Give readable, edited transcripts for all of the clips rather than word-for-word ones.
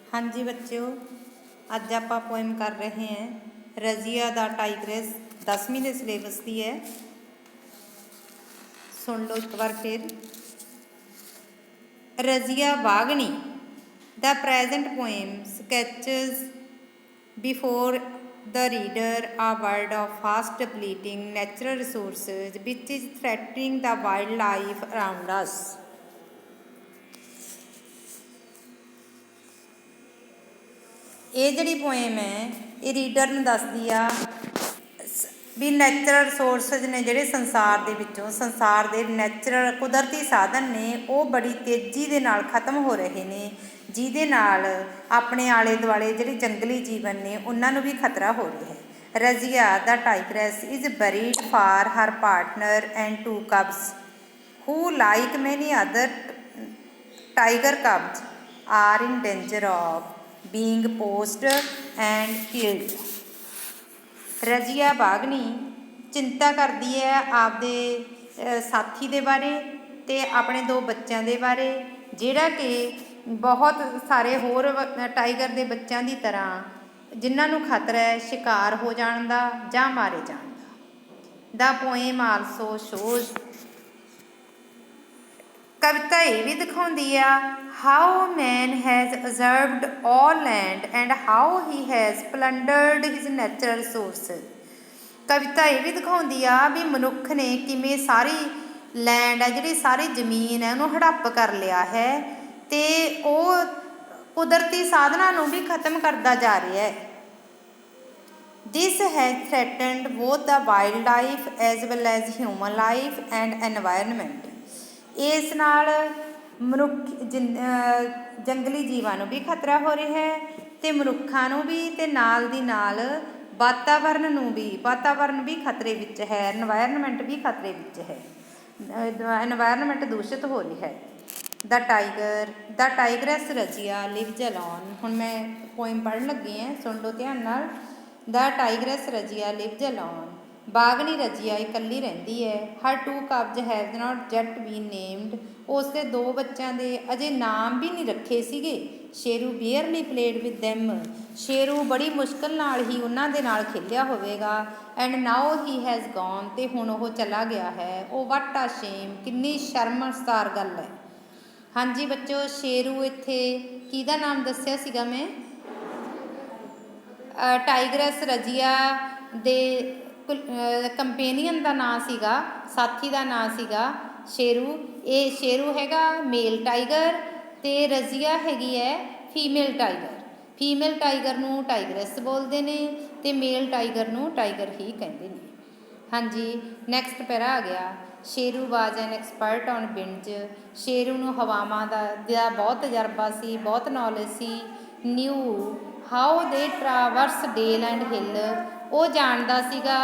हाँ जी बच्चों, अज आप पोएम कर रहे हैं रजिया दा टाइग्रेस। 10वीं के सिलेबस की है। सुन लो एक बार फिर। रजिया बागनी the present poem sketches before the reader a world of fast depleting natural resources which is threatening the wildlife around us. ਇਹ ਜਿਹੜੀ ਪੋਇਮ ਹੈ ਇਹ ਰੀਡਰ ਨੂੰ ਦੱਸਦੀ ਆ ਵੀ ਨੈਚੁਰਲ ਰਿਸੋਰਸਿਸ ਨੇ ਜਿਹੜੇ ਸੰਸਾਰ ਦੇ ਵਿੱਚੋਂ, ਸੰਸਾਰ ਦੇ ਨੈਚੁਰਲ ਕੁਦਰਤੀ ਸਾਧਨ ਨੇ ਉਹ ਬੜੀ ਤੇਜ਼ੀ ਦੇ ਨਾਲ ਖਤਮ ਹੋ ਰਹੇ ਨੇ, ਜਿਹਦੇ ਨਾਲ ਆਪਣੇ ਆਲੇ ਦੁਆਲੇ ਜਿਹੜੇ ਜੰਗਲੀ ਜੀਵਨ ਨੇ ਉਹਨਾਂ ਨੂੰ ਵੀ ਖਤਰਾ ਹੋ ਰਿਹਾ ਹੈ। ਰਜ਼ੀਆ ਦਾ tigress is bereaved for her partner and 2 cubs who like many other tiger cubs are in danger of being poached and killed. Razia ਬਾਗਨੀ ਚਿੰਤਾ ਕਰਦੀ ਹੈ ਆਪਦੇ ਸਾਥੀ ਦੇ ਬਾਰੇ ਤੇ ਆਪਣੇ 2 ਬੱਚਿਆਂ ਦੇ ਬਾਰੇ, ਜਿਹੜਾ ਕਿ ਬਹੁਤ ਸਾਰੇ ਹੋਰ ਟਾਈਗਰ ਦੇ ਬੱਚਿਆਂ ਦੀ ਤਰ੍ਹਾਂ ਜਿਨ੍ਹਾਂ ਨੂੰ ਖਤਰਾ ਹੈ ਸ਼ਿਕਾਰ ਹੋ ਜਾਣ ਦਾ ਜਾਂ ਮਾਰੇ ਜਾਣ ਦਾ। ਦਾ ਪੋਏਮ ਆਲਸੋ ਸ਼ੋਜ਼, ਕਵਿਤਾ ਇਹ ਵੀ ਦਿਖਾਉਂਦੀ ਆ how man has usurped all land and how he has plundered his natural resources. ਕਵਿਤਾ ਇਹ ਵੀ ਦਿਖਾਉਂਦੀ ਆ ਵੀ ਮਨੁੱਖ ਨੇ ਕਿਵੇਂ ਸਾਰੀ ਲੈਂਡ ਹੈ, ਜਿਹੜੀ ਸਾਰੀ ਜ਼ਮੀਨ ਹੈ, ਉਹਨੂੰ ਹੜੱਪ ਕਰ ਲਿਆ ਹੈ ਤੇ ਉਹ ਕੁਦਰਤੀ ਸਾਧਨਾਂ ਨੂੰ ਵੀ ਖਤਮ ਕਰਦਾ ਜਾ ਰਿਹਾ ਹੈ। This has threatened both the wildlife as well as human life and environment. ਇਸ ਨਾਲ ਜੰਗਲੀ ਜੀਵਾਂ ਨੂੰ ਵੀ ਖਤਰਾ ਹੋ ਰਿਹਾ ਹੈ ਤੇ ਮਨੁੱਖਾਂ ਨੂੰ ਵੀ, ਤੇ ਨਾਲ ਦੀ ਨਾਲ ਵਾਤਾਵਰਨ ਵੀ ਖਤਰੇ ਵਿੱਚ ਹੈ, ਐਨਵਾਇਰਨਮੈਂਟ ਵੀ ਖਤਰੇ ਵਿੱਚ ਹੈ, ਐਨਵਾਇਰਨਮੈਂਟ ਦੂਸ਼ਿਤ ਹੋ ਰਿਹਾ ਹੈ। ਦ ਟਾਈਗਰੈਸ ਰਜ਼ੀਆ ਲਿਵਜ਼ ਅਲੋਨ। ਹੁਣ ਮੈਂ ਪੋਇਮ ਪੜ੍ਹਨ ਲੱਗੀ ਹਾਂ, ਸੁਣ ਲਓ ਧਿਆਨ ਨਾਲ। The tigress Razia lives alone. ਬਾਗਨੀ ਰਜ਼ੀਆ ਇਕੱਲੀ ਰਹਿੰਦੀ ਹੈ। ਹਰ 2 cubs have not yet been named. ਉਸ ਦੇ 2 ਬੱਚਿਆਂ ਦੇ ਅਜੇ ਨਾਮ ਵੀ ਨਹੀਂ ਰੱਖੇ ਸੀਗੇ। Sheru barely played with them. Sheru ਬੜੀ ਮੁਸ਼ਕਿਲ ਨਾਲ ਹੀ ਉਹਨਾਂ ਦੇ ਨਾਲ ਖੇਲਿਆ ਹੋਵੇਗਾ। And now he has gone. ਅਤੇ ਹੁਣ ਉਹ ਚਲਾ ਗਿਆ ਹੈ। ਉਹ ਵਟ ਆ ਸ਼ੇਮ। ਕਿੰਨੀ ਸ਼ਰਮਸਾਰ ਗੱਲ ਹੈ। ਹਾਂਜੀ ਬੱਚੋ, ਸ਼ੇਰੂ ਇੱਥੇ ਕਿਹਦਾ ਨਾਮ ਦੱਸਿਆ ਸੀਗਾ ਮੈਂ? ਟਾਈਗਰੈਸ ਰਜ਼ੀਆ ਦੇ ਕੰਪੇਨੀਅਨ ਦਾ ਨਾਂ ਸੀਗਾ, ਸਾਥੀ ਦਾ ਨਾਂ ਸੀਗਾ ਸ਼ੇਰੂ। ਇਹ ਸ਼ੇਰੂ ਹੈਗਾ ਮੇਲ ਟਾਈਗਰ ਅਤੇ ਰਜ਼ੀਆ ਹੈਗੀ ਹੈ ਫੀਮੇਲ ਟਾਈਗਰ। ਫੀਮੇਲ ਟਾਈਗਰ ਨੂੰ ਟਾਈਗਰੈਸ ਬੋਲਦੇ ਨੇ ਅਤੇ ਮੇਲ ਟਾਈਗਰ ਨੂੰ ਟਾਈਗਰ ਹੀ ਕਹਿੰਦੇ ਨੇ। ਹਾਂਜੀ, ਨੈਕਸਟ ਪੈਰਾ ਆ ਗਿਆ। ਸ਼ੇਰੂ ਵਾਜ ਐਨ ਐਕਸਪਰਟ ਔਨ ਵਿੰਡਜ਼। ਸ਼ੇਰੂ ਨੂੰ ਹਵਾਵਾਂ ਦਾ ਬਹੁਤ ਤਜਰਬਾ ਸੀ, ਬਹੁਤ knowledge C. New how they ਟਰਾਵਰਸ Del and ਹਿੱਲ। ਉਹ ਜਾਣਦਾ ਸੀਗਾ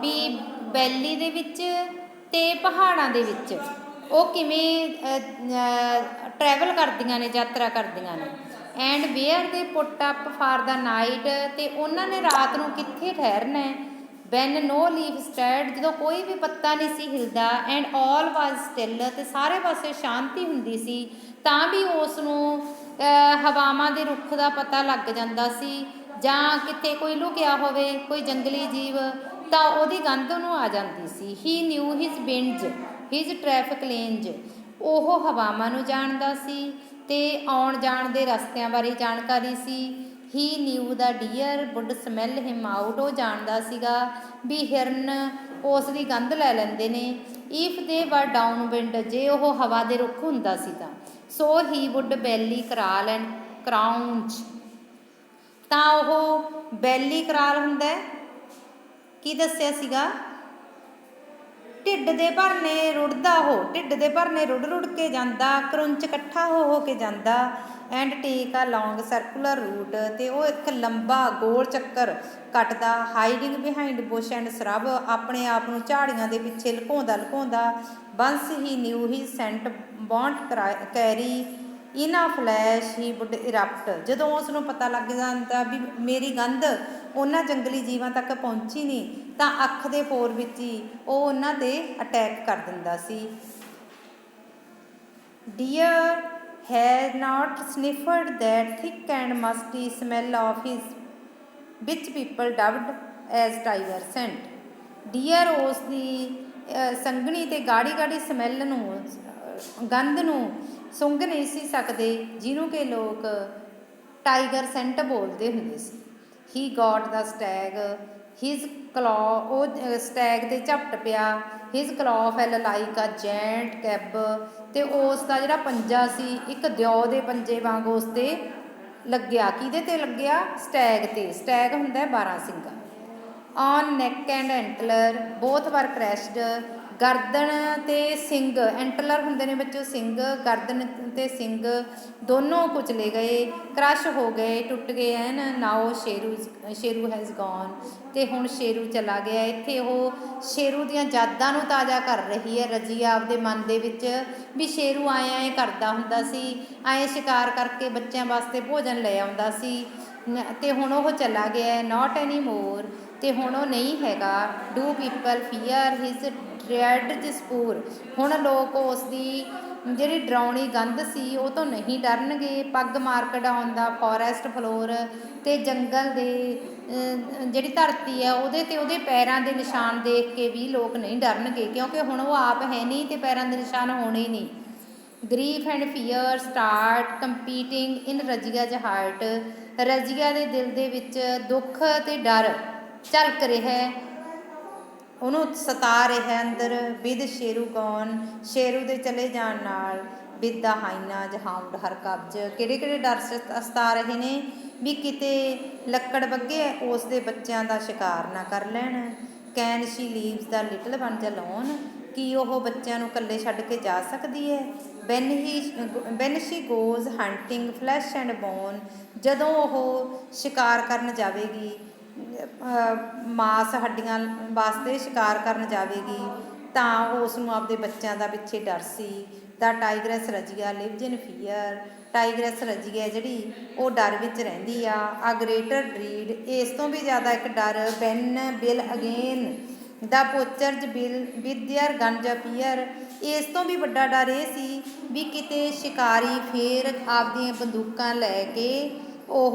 ਵੀ ਵੈਲੀ ਦੇ ਵਿੱਚ ਅਤੇ ਪਹਾੜਾਂ ਦੇ ਵਿੱਚ ਉਹ ਕਿਵੇਂ ਟਰੈਵਲ ਕਰਦੀਆਂ ਨੇ, ਯਾਤਰਾ ਕਰਦੀਆਂ ਨੇ। ਐਂਡ ਵੇਅਰ ਦੇ ਪੁੱਟ ਅਪ ਫਾਰ ਦਾ ਨਾਈਟ। ਅਤੇ ਉਹਨਾਂ ਨੇ ਰਾਤ ਨੂੰ ਕਿੱਥੇ ਠਹਿਰਨਾ। ਵੈਨ ਨੋ ਲੀਵ ਸਟੈਡ। ਜਦੋਂ ਕੋਈ ਵੀ ਪੱਤਾ ਨਹੀਂ ਸੀ ਹਿਲਦਾ। ਐਂਡ ਆਲ ਵਾਜ ਸਟਿਲ। ਅਤੇ ਸਾਰੇ ਪਾਸੇ ਸ਼ਾਂਤੀ ਹੁੰਦੀ ਸੀ, ਤਾਂ ਵੀ ਉਸ ਨੂੰ ਹਵਾਵਾਂ ਦੇ ਰੁੱਖ ਦਾ ਪਤਾ ਲੱਗ ਜਾਂਦਾ ਸੀ, ਜਾਂ ਕਿਤੇ ਕੋਈ ਲੁਕਿਆ ਹੋਵੇ ਕੋਈ ਜੰਗਲੀ ਜੀਵ ਤਾਂ ਉਹਦੀ ਗੰਧ ਉਹਨੂੰ ਆ ਜਾਂਦੀ ਸੀ। ਹੀ ਨਿਊ ਹਿਜ਼ ਵਿੰਡਜ਼ ਹਿਜ਼ ਟ੍ਰੈਫਿਕ ਲੇਨਜ਼। ਉਹ ਹਵਾਵਾਂ ਨੂੰ ਜਾਣਦਾ ਸੀ ਅਤੇ ਆਉਣ ਜਾਣ ਦੇ ਰਸਤਿਆਂ ਬਾਰੇ ਜਾਣਕਾਰੀ ਸੀ। ਹੀ ਨਿਊ ਦਾ ਡੀਅਰ ਵੁੱਡ ਸਮੈਲ ਹਿਮ ਆਊਟ। ਉਹ ਜਾਣਦਾ ਸੀਗਾ ਵੀ ਹਿਰਨ ਉਸ ਦੀ ਗੰਧ ਲੈ ਲੈਂਦੇ ਨੇ। ਇਫ ਦੇ ਵਰ ਡਾਊਨ ਵਿੰਡ। ਜੇ ਉਹ ਹਵਾ ਦੇ ਰੁੱਖ ਹੁੰਦਾ ਸੀ ਤਾਂ। ਸੋ ਹੀ ਵੁੱਡ ਬੈਲੀ ਕਰਾਲ ਐਂਡ ਕਰਾਊਂਚ। ਤਾਂ ਉਹ ਬੈਲੀ ਕਰਾਲ ਹੁੰਦਾ, ਕੀ ਦੱਸਿਆ ਸੀਗਾ? ਢਿੱਡ ਦੇ ਭਰਨੇ ਰੁੜਦਾ। ਉਹ ਢਿੱਡ ਦੇ ਭਰਨੇ ਰੁੜ ਕੇ ਜਾਂਦਾ, ਕਰੁੰਚ ਇਕੱਠਾ ਹੋ ਕੇ ਜਾਂਦਾ। ਐਂਡ ਟੇਕ ਆ ਲੌਂਗ ਸਰਕੂਲਰ ਰੂਟ। ਅਤੇ ਉਹ ਇੱਕ ਲੰਬਾ ਗੋਲ ਚੱਕਰ ਕੱਟਦਾ। ਹਾਈਡਿੰਗ ਬਿਹਾਈਂਡ ਬੁਸ਼ ਐਂਡ ਸਰਬ। ਆਪਣੇ ਆਪ ਨੂੰ ਝਾੜੀਆਂ ਦੇ ਪਿੱਛੇ ਲੁਕਾਉਂਦਾ। ਵੰਸ ਹੀ ਨਿਊ ਹੀ ਸੈਂਟ ਬੌਂਟ ਕੈਰੀ ਇਨ ਆ ਫਲੈਸ਼ ਹੀ ਵੁੱਡ ਇਰਪਟ। ਜਦੋਂ ਉਸ ਨੂੰ ਪਤਾ ਲੱਗ ਜਾਂਦਾ ਵੀ ਮੇਰੀ ਗੰਧ ਉਹਨਾਂ ਜੰਗਲੀ ਜੀਵਾਂ ਤੱਕ ਪਹੁੰਚੀ ਨਹੀਂ, ਤਾਂ ਅੱਖ ਦੇ ਪੋਰ ਵਿੱਚ ਹੀ ਉਹ ਉਹਨਾਂ 'ਤੇ ਅਟੈਕ ਕਰ ਦਿੰਦਾ ਸੀ। Deer had not sniffed that thick and musty smell of his, which people dubbed as tiger scent. Deer ਉਸ ਦੀ ਸੰਘਣੀ ਅਤੇ ਗਾੜੀ ਗਾੜੀ ਸਮੈਲ ਨੂੰ, ਗੰਧ ਨੂੰ ਸੁੰਘ ਨਹੀਂ ਸੀ ਸਕਦੇ, ਜਿਹਨੂੰ ਕਿ ਲੋਕ ਟਾਈਗਰ ਸੈਂਟ ਬੋਲਦੇ ਹੁੰਦੇ ਸੀ। ਹੀ ਗੋਟ ਦਾ ਸਟੈਗ ਹਿਜ਼ ਕਲੋ, ਉਹ ਸਟੈਗ 'ਤੇ ਝਪਟ ਪਿਆ। ਹਿਜ਼ ਕਲੋ ਫੈਲ ਲਾਈਕ ਆ ਜੈਂਟ ਕੈਬ, ਅਤੇ ਉਸ ਦਾ ਜਿਹੜਾ ਪੰਜਾ ਸੀ ਇੱਕ ਦਿਓ ਦੇ ਪੰਜੇ ਵਾਂਗ ਉਸ 'ਤੇ ਲੱਗਿਆ। ਕਿਹਦੇ 'ਤੇ ਲੱਗਿਆ? ਸਟੈਗ 'ਤੇ। ਸਟੈਗ ਹੁੰਦਾ 12 ਸਿੰਗਾ। ਔਨ ਨੈਕ ਐਂਡ ਐਂਟਲਰ ਬੋਥ ਵਰ ਕਰੈਸ਼ਡ, ਗਰਦਨ ਅਤੇ ਸਿੰਗ, ਐਂਟਲਰ ਹੁੰਦੇ ਨੇ ਬੱਚੋ ਸਿੰਗ, ਗਰਦਨ ਅਤੇ ਸਿੰਗ ਦੋਨੋਂ ਕੁਚਲੇ ਗਏ, ਕਰਸ਼ ਹੋ ਗਏ, ਟੁੱਟ ਗਏ ਐਨ। ਨਾਓ ਸ਼ੇਰੂ ਹੈਜ਼ ਗੋਨ, ਅਤੇ ਹੁਣ ਸ਼ੇਰੂ ਚਲਾ ਗਿਆ। ਇੱਥੇ ਉਹ ਸ਼ੇਰੂ ਦੀਆਂ ਯਾਦਾਂ ਨੂੰ ਤਾਜ਼ਾ ਕਰ ਰਹੀ ਹੈ ਰਜ਼ੀਆ ਆਪਦੇ ਮਨ ਦੇ ਵਿੱਚ, ਵੀ ਸ਼ੇਰੂ ਐਂ ਕਰਦਾ ਹੁੰਦਾ ਸੀ, ਐਂ ਸ਼ਿਕਾਰ ਕਰਕੇ ਬੱਚਿਆਂ ਵਾਸਤੇ ਭੋਜਨ ਲੈ ਆਉਂਦਾ ਸੀ, ਅਤੇ ਹੁਣ ਉਹ ਚਲਾ ਗਿਆ। ਨੋਟ ਐਨੀ ਮੋਰ, ਅਤੇ ਹੁਣ ਉਹ ਨਹੀਂ ਹੈਗਾ। ਡੂ ਪੀਪਲ ਫੀਅਰ ਹਿਜ਼ ਡਰੈਡ ਸਪੂਰ, ਹੁਣ ਲੋਕ ਉਸ ਦੀ ਜਿਹੜੀ ਡਰਾਉਣੀ ਗੰਧ ਸੀ ਉਹ ਤੋਂ ਨਹੀਂ ਡਰਨਗੇ। Pug marked on the forest floor, ਅਤੇ ਜੰਗਲ ਦੇ ਜਿਹੜੀ ਧਰਤੀ ਹੈ ਉਹਦੇ 'ਤੇ ਉਹਦੇ ਪੈਰਾਂ ਦੇ ਨਿਸ਼ਾਨ ਦੇਖ ਕੇ ਵੀ ਲੋਕ ਨਹੀਂ ਡਰਨਗੇ, ਕਿਉਂਕਿ ਹੁਣ ਉਹ ਆਪ ਹੈ ਨਹੀਂ ਅਤੇ ਪੈਰਾਂ ਦੇ ਨਿਸ਼ਾਨ ਹੋਣੇ ਹੀ ਨਹੀਂ। Grief and fear start competing in Razia's heart, Razia ਦੇ ਦਿਲ ਦੇ ਵਿੱਚ ਦੁੱਖ ਅਤੇ ਡਰ ਝਲਕ ਰਿਹਾ, ਉਹਨੂੰ ਸਤਾ ਰਿਹਾ ਅੰਦਰ। ਵਿਦ ਸ਼ੇਰੂ ਗੌਨ, ਸ਼ੇਰੂ ਦੇ ਚਲੇ ਜਾਣ ਨਾਲ। ਵਿਦ ਦਾ ਹਾਈਨਾਜ਼ ਹਾਊਂਡ ਹਰ ਕਬਜ਼, ਕਿਹੜੇ ਕਿਹੜੇ ਡਰ ਸਤਾ ਰਹੇ ਨੇ? ਵੀ ਕਿਤੇ ਲੱਕੜ ਬੱਗੇ ਉਸ ਦੇ ਬੱਚਿਆਂ ਦਾ ਸ਼ਿਕਾਰ ਨਾ ਕਰ ਲੈਣ। Can she leaves the little ones alone, ਕੀ ਉਹ ਬੱਚਿਆਂ ਨੂੰ ਇਕੱਲੇ ਛੱਡ ਕੇ ਜਾ ਸਕਦੀ ਹੈ? When she goes hunting flesh and bone, ਜਦੋਂ ਉਹ ਸ਼ਿਕਾਰ ਕਰਨ ਜਾਵੇਗੀ, ਮਾਸ ਹੱਡੀਆਂ ਵਾਸਤੇ ਸ਼ਿਕਾਰ ਕਰਨ ਜਾਵੇਗੀ, ਤਾਂ ਉਸ ਨੂੰ ਆਪਦੇ ਬੱਚਿਆਂ ਦਾ ਪਿੱਛੇ ਡਰ ਸੀ। ਦਾ ਟਾਈਗਰੈਸ ਰਜ਼ੀਆ ਲਿਵਜ਼ ਇਨ ਫੀਅਰ, ਟਾਈਗਰੈਸ ਰਜ਼ੀਆ ਜਿਹੜੀ ਉਹ ਡਰ ਵਿੱਚ ਰਹਿੰਦੀ ਆ। ਆ ਗ੍ਰੇਟਰ ਡਰੀਡ, ਇਸ ਤੋਂ ਵੀ ਜ਼ਿਆਦਾ ਇੱਕ ਡਰ। When will again the poachers will with their guns appear, ਇਸ ਤੋਂ ਵੀ ਵੱਡਾ ਡਰ ਇਹ ਸੀ ਵੀ ਕਿਤੇ ਸ਼ਿਕਾਰੀ ਫੇਰ ਆਪਦੀਆਂ ਬੰਦੂਕਾਂ ਲੈ ਕੇ ਉਹ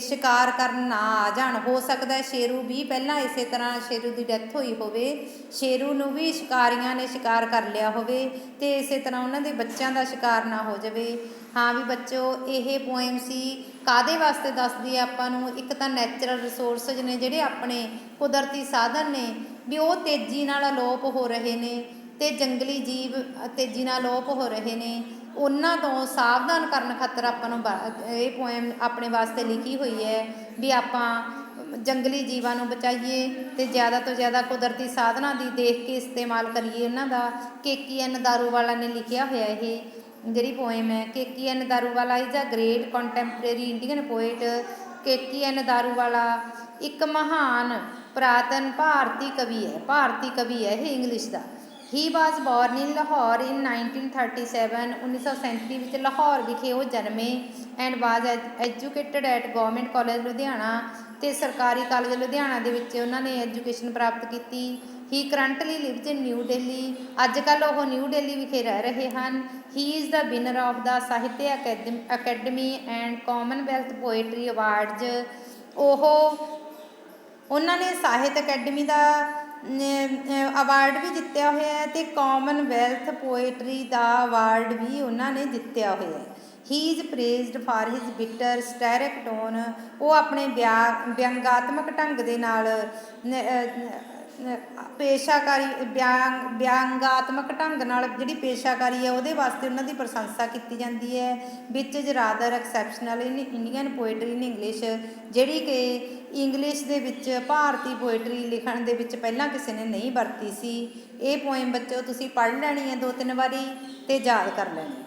ਸ਼ਿਕਾਰ ਕਰਨ ਨਾ ਆ ਜਾਣ। ਹੋ ਸਕਦਾ ਸ਼ੇਰੂ ਵੀ ਪਹਿਲਾਂ ਇਸੇ ਤਰ੍ਹਾਂ ਸ਼ੇਰੂ ਦੀ ਡੈਥ ਹੋਈ ਹੋਵੇ, ਸ਼ੇਰੂ ਨੂੰ ਵੀ ਸ਼ਿਕਾਰੀਆਂ ਨੇ ਸ਼ਿਕਾਰ ਕਰ ਲਿਆ ਹੋਵੇ, ਅਤੇ ਇਸੇ ਤਰ੍ਹਾਂ ਉਹਨਾਂ ਦੇ ਬੱਚਿਆਂ ਦਾ ਸ਼ਿਕਾਰ ਨਾ ਹੋ ਜਾਵੇ। ਹਾਂ ਵੀ ਬੱਚੋ, ਇਹ ਪੋਇਮ ਸੀ ਕਾਹਦੇ ਵਾਸਤੇ ਦੱਸਦੀ ਹੈ ਆਪਾਂ ਨੂੰ? ਇੱਕ ਤਾਂ ਨੈਚੁਰਲ ਰਿਸੋਰਸਿਸ ਨੇ ਜਿਹੜੇ ਆਪਣੇ ਕੁਦਰਤੀ ਸਾਧਨ ਨੇ ਵੀ ਉਹ ਤੇਜ਼ੀ ਨਾਲ ਅਲੋਪ ਹੋ ਰਹੇ ਨੇ, ਅਤੇ ਜੰਗਲੀ ਜੀਵ ਤੇਜ਼ੀ ਨਾਲ ਅਲੋਪ ਹੋ ਰਹੇ ਨੇ, ਉਹਨਾਂ ਤੋਂ ਸਾਵਧਾਨ ਕਰਨ ਖਾਤਰ ਆਪਾਂ ਨੂੰ ਇਹ ਪੋਇਮ ਆਪਣੇ ਵਾਸਤੇ ਲਿਖੀ ਹੋਈ ਹੈ ਵੀ ਆਪਾਂ ਜੰਗਲੀ ਜੀਵਾਂ ਨੂੰ ਬਚਾਈਏ ਅਤੇ ਜ਼ਿਆਦਾ ਤੋਂ ਜ਼ਿਆਦਾ ਕੁਦਰਤੀ ਸਾਧਨਾਂ ਦੀ ਦੇਖ ਕੇ ਇਸਤੇਮਾਲ ਕਰੀਏ ਇਹਨਾਂ ਦਾ। KKN ਦਾਰੂਵਾਲਾ ਨੇ ਲਿਖਿਆ ਹੋਇਆ ਇਹ ਜਿਹੜੀ ਪੋਇਮ ਹੈ। KKN Daruwalla is a great contemporary Indian poet. KKN Daruwalla ਇੱਕ ਮਹਾਨ ਪੁਰਾਤਨ ਭਾਰਤੀ ਕਵੀ ਹੈ, ਭਾਰਤੀ ਕਵੀ ਹੈ ਇਹ English the. He was born in Lahore ਇਨ 1937, 1937 ਵਿੱਚ ਲਾਹੌਰ ਵਿਖੇ ਉਹ ਜਨਮੇ। And was educated at government college Ludhiana, ਅਤੇ ਸਰਕਾਰੀ ਕਾਲਜ ਲੁਧਿਆਣਾ ਦੇ ਵਿੱਚ ਉਹਨਾਂ ਨੇ ਐਜੂਕੇਸ਼ਨ ਪ੍ਰਾਪਤ ਕੀਤੀ। He currently lives in New Delhi, ਅੱਜ ਕੱਲ੍ਹ ਉਹ ਨਿਊ ਦਿੱਲੀ ਵਿਖੇ ਰਹਿ ਰਹੇ ਹਨ। He is the winner of the Sahitya academy and Commonwealth poetry awards, ਉਹਨਾਂ ਨੇ ਸਾਹਿਤ ਅਕੈਡਮੀ ਦਾ ਅਵਾਰਡ ਵੀ ਜਿੱਤਿਆ ਹੋਇਆ ਹੈ, ਅਤੇ ਕਾਮਨਵੈਲਥ ਪੋਏਟਰੀ ਦਾ ਅਵਾਰਡ ਵੀ ਉਹਨਾਂ ਨੇ ਜਿੱਤਿਆ ਹੋਇਆ ਹੈ। He is praised for his bitter satiric tone, ਉਹ ਆਪਣੇ ਵਿਅੰਗਾਤਮਕ ਢੰਗ ਦੇ ਨਾਲ ਪੇਸ਼ਾਕਾਰੀ ਵਿਅੰਗਾਤਮਕ ਢੰਗ ਨਾਲ ਜਿਹੜੀ ਪੇਸ਼ਾਕਾਰੀ ਹੈ ਉਹਦੇ ਵਾਸਤੇ ਉਹਨਾਂ ਦੀ ਪ੍ਰਸ਼ੰਸਾ ਕੀਤੀ ਜਾਂਦੀ ਹੈ। Which is rather exceptional in Indian poetry in English, ਜਿਹੜੀ ਕਿ ਇੰਗਲਿਸ਼ ਦੇ ਵਿੱਚ ਭਾਰਤੀ ਪੋਏਟਰੀ ਲਿਖਣ ਦੇ ਵਿੱਚ ਪਹਿਲਾਂ ਕਿਸੇ ਨੇ ਨਹੀਂ ਵਰਤੀ ਸੀ। ਇਹ ਪੋਇਮ ਬੱਚੋ ਤੁਸੀਂ ਪੜ੍ਹ ਲੈਣੀ ਹੈ 2-3 ਵਾਰੀ ਅਤੇ ਯਾਦ ਕਰ ਲੈਣੀ।